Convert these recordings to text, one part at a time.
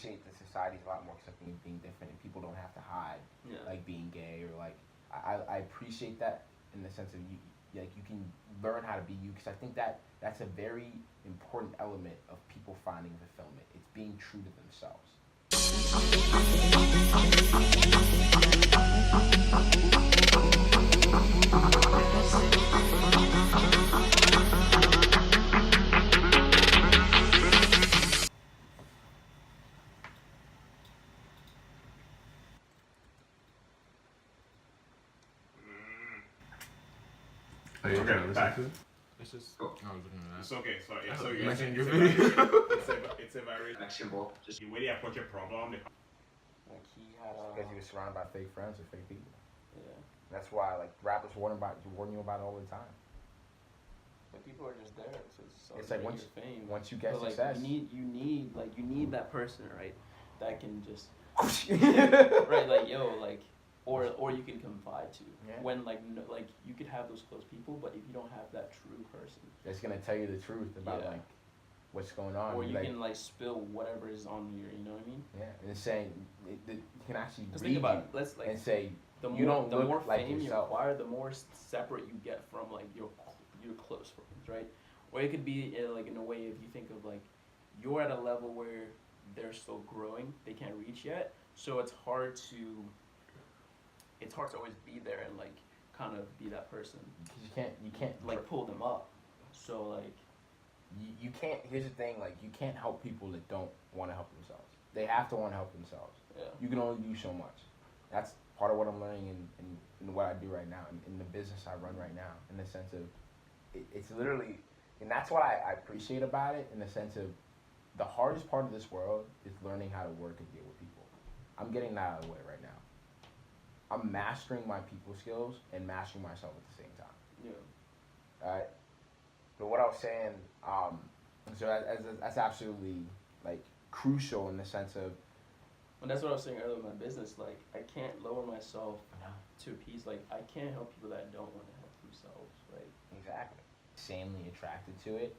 appreciate that society's a lot more accepting of being different, and people don't have to hide like being gay or like I appreciate that in the sense of you like you can learn how to be you because I think that that's a very important element of people finding fulfillment. It's being true to themselves. Are you Okay, trying to listen back. to it? It's just. Cool. I was looking at that. It's okay. So yeah, Oh, so you yeah, mentioned it's your a very, video. it's a very Actionable. Just the way they approach a problem. Like he had because he was surrounded by fake friends or fake people. Yeah. That's why like rappers warn you about it all the time. But people are just there to It's like celebrate your fame. once you get But, like, success, you need that person, right? That can just right, like yo, like, or you can confide to. Yeah. When like no, like you could have those close people, but if you don't have that true person, that's gonna tell you the truth about Yeah. like what's going on. or you like, can like spill whatever is on your, you know what I mean? yeah, and it's saying you can actually Because read think about you it. Let's like and say the you more don't the look more like fame you yourself. acquire, the more separate you get from like your close friends, right? Or it could be like in a way if you think of like you're at a level where they're still growing, they can't reach yet, so it's hard to always be there and like kind of be that person, because you can't like pull them up. So like you can't. Here's the thing: like you can't help people that don't want to help themselves. They have to want to help themselves. yeah, You can only do so much. That's part of what I'm learning in what I do right now, in the business I run right now, in the sense of, it's literally, and that's what I appreciate about it, in the sense of, the hardest part of this world is learning how to work and deal with people. I'm getting that out of the way right now. I'm mastering my people skills and mastering myself at the same time. yeah. Alright? But what I was saying, so that's absolutely, like, crucial in the sense of, And that's what I was saying earlier in my business. Like I can't lower myself to a piece. Like I can't help people that don't want to help themselves, right? exactly, insanely attracted to it.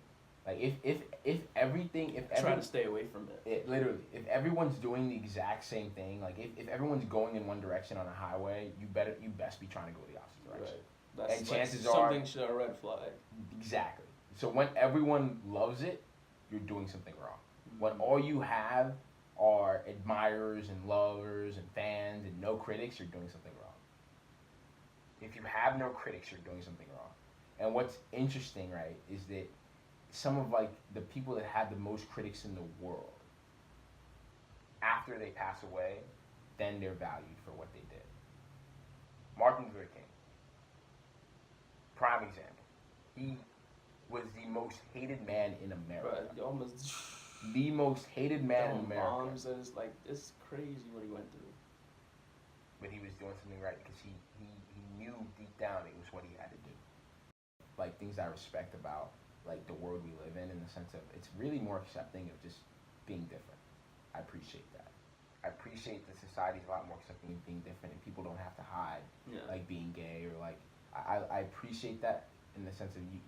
Like if everything, Trying to stay away from it. literally, if everyone's doing the exact same thing, like if everyone's going in one direction on a highway, you best be trying to go the opposite direction. Right. That's And like chances are- something should a red flag. Exactly. So when everyone loves it, you're doing something wrong. When all you have are admirers and lovers and fans and no critics, you're doing something wrong. If you have no critics, you're doing something wrong. And what's interesting, right, is that some of like the people that have the most critics in the world, after they pass away, then they're valued for what they did. Martin Luther King, prime example. He was the most hated man in America. Right. You almost The most hated man in Throwing America. bombs and it's like it's crazy what he went through. But he was doing something right because he knew deep down it was what he had to do. Like things I respect about like the world we live in the sense of it's really more accepting of just being different. I appreciate that. I appreciate that society's a lot more accepting of being different and people don't have to hide Yeah. like being gay or like I appreciate that in the sense of you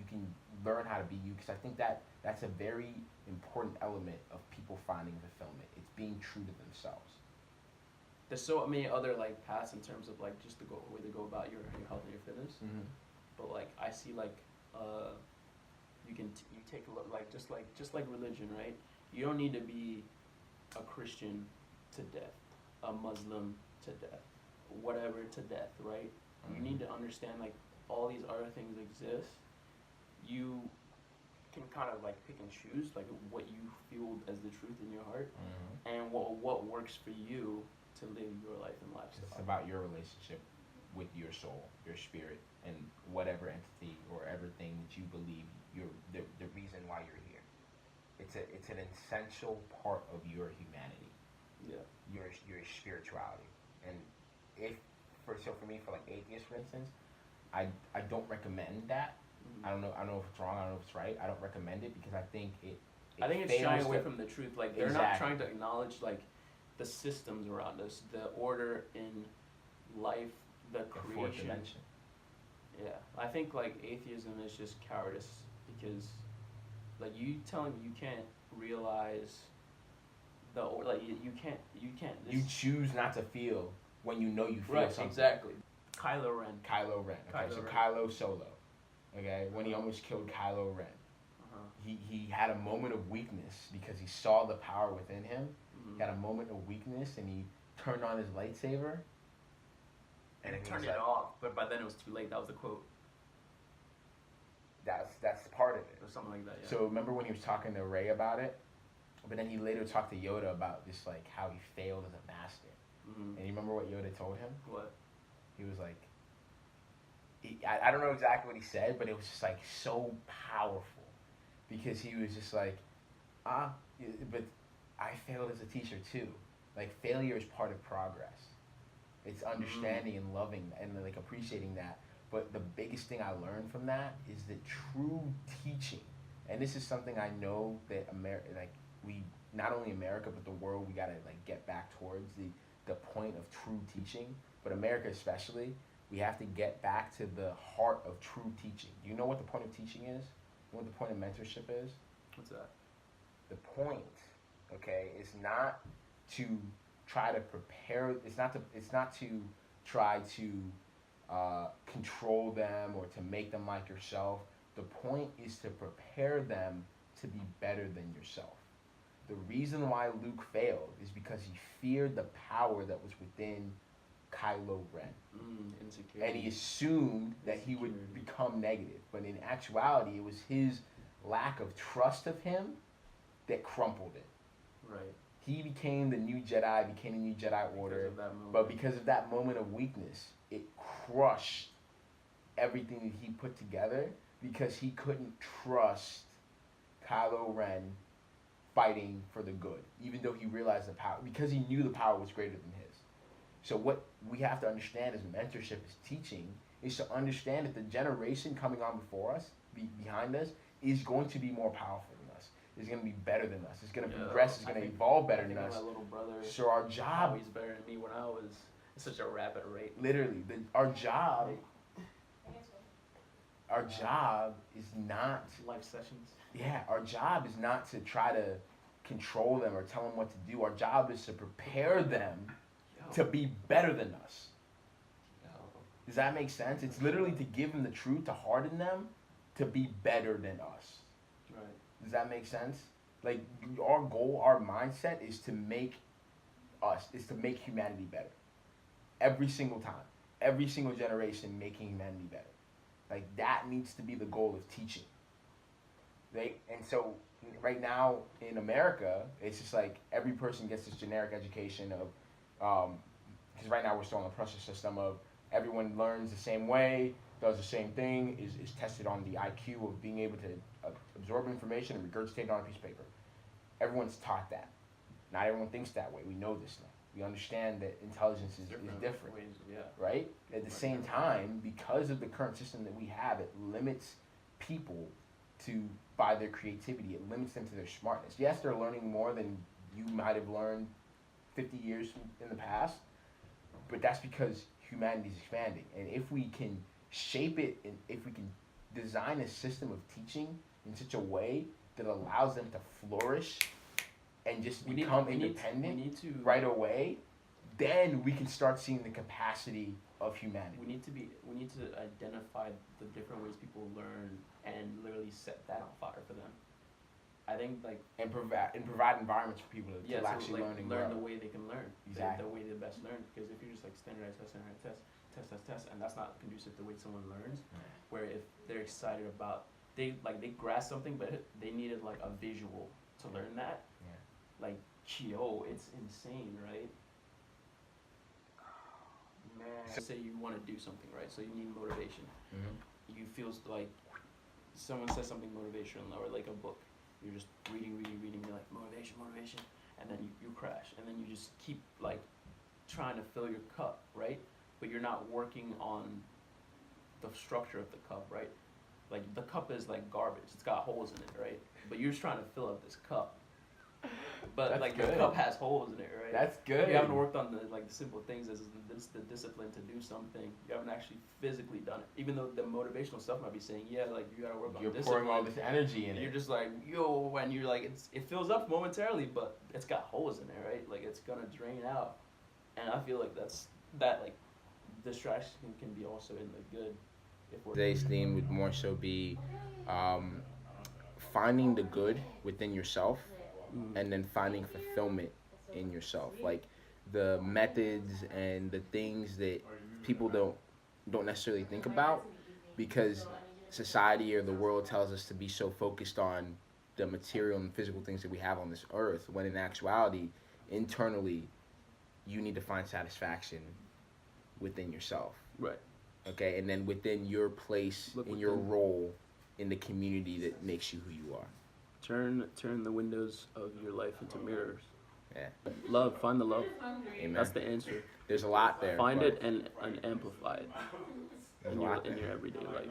can learn how to be you because I think that that's a very important element of people finding fulfillment. It's being true to themselves. There's so many other like paths in terms of like just the way to go about your health and your fitness. Mm-hmm. But like I see like you take a look like just like religion, right? You don't need to be a Christian to death, a Muslim to death, whatever to death, right? You need to understand like all these other things exist. You can kind of like pick and choose like what you feel as the truth in your heart, and what works for you to live your life and lifestyle. It's about your relationship with your soul, your spirit, and whatever entity or everything that you believe the reason why you're here. It's an essential part of your humanity. Yeah. Your spirituality. And for me, for like atheists, for instance, I don't recommend that. Mm-hmm. I don't know if it's wrong. I don't know if it's right. I don't recommend it because I think I think it's fails shying away to- from the truth. Like they're not Exactly. trying to acknowledge like the systems around us, the order in life, the the fourth creation. dimension. Yeah, I think like atheism is just cowardice because like you telling me you can't realize you can't You choose not to feel when you know you feel right, something. exactly. Kylo Ren. Kylo Ren. Okay, Kylo so Ren. Kylo Solo. Okay, when he almost killed Kylo Ren, he had a moment of weakness because he saw the power within him. He had a moment of weakness and he turned on his lightsaber. And he turned was it like- off, but by then it was too late. That was the quote, That's part of it. or something like that. Yeah. So remember when he was talking to Rey about it, but then he later talked to Yoda about just like how he failed as a master. Mm-hmm. And you remember what Yoda told him? What? He was like, I don't know exactly what he said, but it was just like so powerful because he was just like, but I failed as a teacher too. Like failure is part of progress. It's understanding and loving and like appreciating that. But the biggest thing I learned from that is that true teaching, and this is something I know that we not only America but the world, we gotta like get back towards the point of true teaching. But America especially, we have to get back to the heart of true teaching. Do you know what the point of teaching is? You know what the point of mentorship is? What's that? The point, okay, is not to try to prepare. It's not to try to control them or to make them like yourself. The point is to prepare them to be better than yourself. The reason why Luke failed is because he feared the power that was within Kylo Ren. Insecurity. And he assumed that he would become negative. But in actuality, it was his lack of trust of him that crumpled it. Right. He became the new Jedi, became the new Jedi Order. But because of that moment of weakness, it crushed everything that he put together because he couldn't trust Kylo Ren fighting for the good, even though he realized the power, because he knew the power was greater than his. So what we have to understand as mentorship, as teaching, is to understand that the generation coming on before us, behind us, is going to be more powerful than us. Is going to be better than us. It's going to progress. It's going to evolve better than us. My little brother. So our job, always better than me when I was at such a rapid rate. literally, our job is not. Life sessions. Yeah, our job is not to try to control them or tell them what to do. Our job is to prepare them to be better than us. Does that make sense? It's literally to give them the truth, to harden them to be better than us. Right. Does that make sense? Like our goal, our mindset is to make humanity better. Every single time. Every single generation making humanity better. Like that needs to be the goal of teaching. Right? And so right now in America, it's just like every person gets this generic education of because right now we're still in the pressure system of everyone learns the same way, does the same thing, is tested on the IQ of being able to absorb information and regurgitate it on a piece of paper. Everyone's taught that. Not everyone thinks that way. We know this now. We understand that intelligence is different, ways, yeah. right? At the same time, because of the current system that we have, it limits people by their creativity. It limits them to their smartness. Yes, they're learning more than you might have learned 50 years in the past, but that's because humanity is expanding. And if we can shape it, and if we can design a system of teaching in such a way that allows them to flourish and just become independent right away, then we can start seeing the capacity of humanity. We need to identify the different ways people learn and literally set that on fire for them. I think and provide environments for people to actually learn and learn grow. the way they can learn. Exactly. The way they best learn. Because if you're just like standardized test, and that's not conducive to the way someone learns. Where if they're excited about they grasp something, but they needed like a visual to learn that. Yeah. Like, it's insane, right? Man. Say you want to do something, right? So you need motivation. Mm-hmm. You feel like someone says something motivational or like a book. You're just reading, you're like, motivation, and then you crash, and then you just keep like trying to fill your cup, right? But you're not working on the structure of the cup, right? Like the cup is like garbage, it's got holes in it, right? But you're just trying to fill up this cup, But That's like good. your cup has holes in it, right? That's good. You haven't worked on the simple things as the discipline to do something. You haven't actually physically done it. Even though the motivational stuff might be saying, yeah, like you gotta work on You're discipline. pouring all this energy in You're it. just like, yo, and you're like, it fills up momentarily, but it's got holes in it, right? Like it's gonna drain out. And I feel like that distraction can be also in the good. If we're Today's theme would more so be finding the good within yourself and then finding fulfillment in yourself. Like the methods and the things that people don't necessarily think about because society or the world tells us to be so focused on the material and physical things that we have on this earth, when in actuality, internally, you need to find satisfaction within yourself. right. Okay, and then within your place, in your role in the community that makes you who you are. Turn the windows of your life into mirrors. Yeah. Love, find the love. Amen. That's the answer. There's a lot there. Find but it and amplify it there's in a your lot there. everyday life.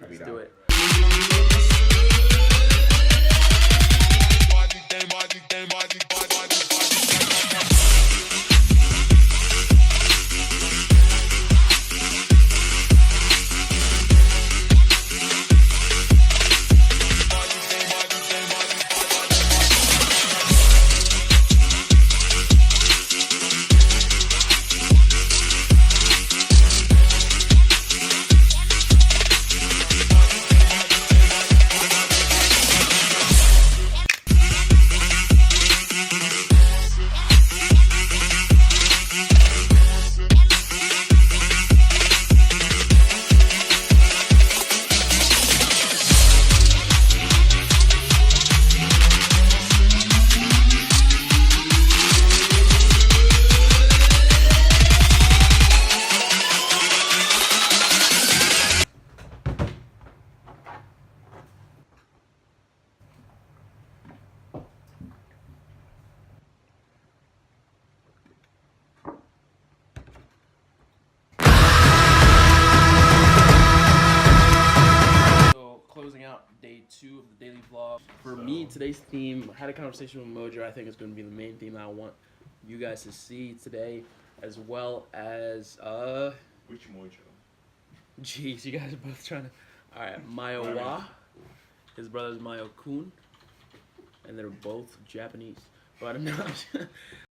Let's Do it. Closing out day 2 of the daily vlog. For me, today's theme, I had a conversation with Mojo. I think it's going to be the main theme that I want you guys to see today, as well as, Which Mojo? jeez, you guys are both trying to, alright, Mayowa, his brother's Mayo Kun, and they're both Japanese, but I'm not,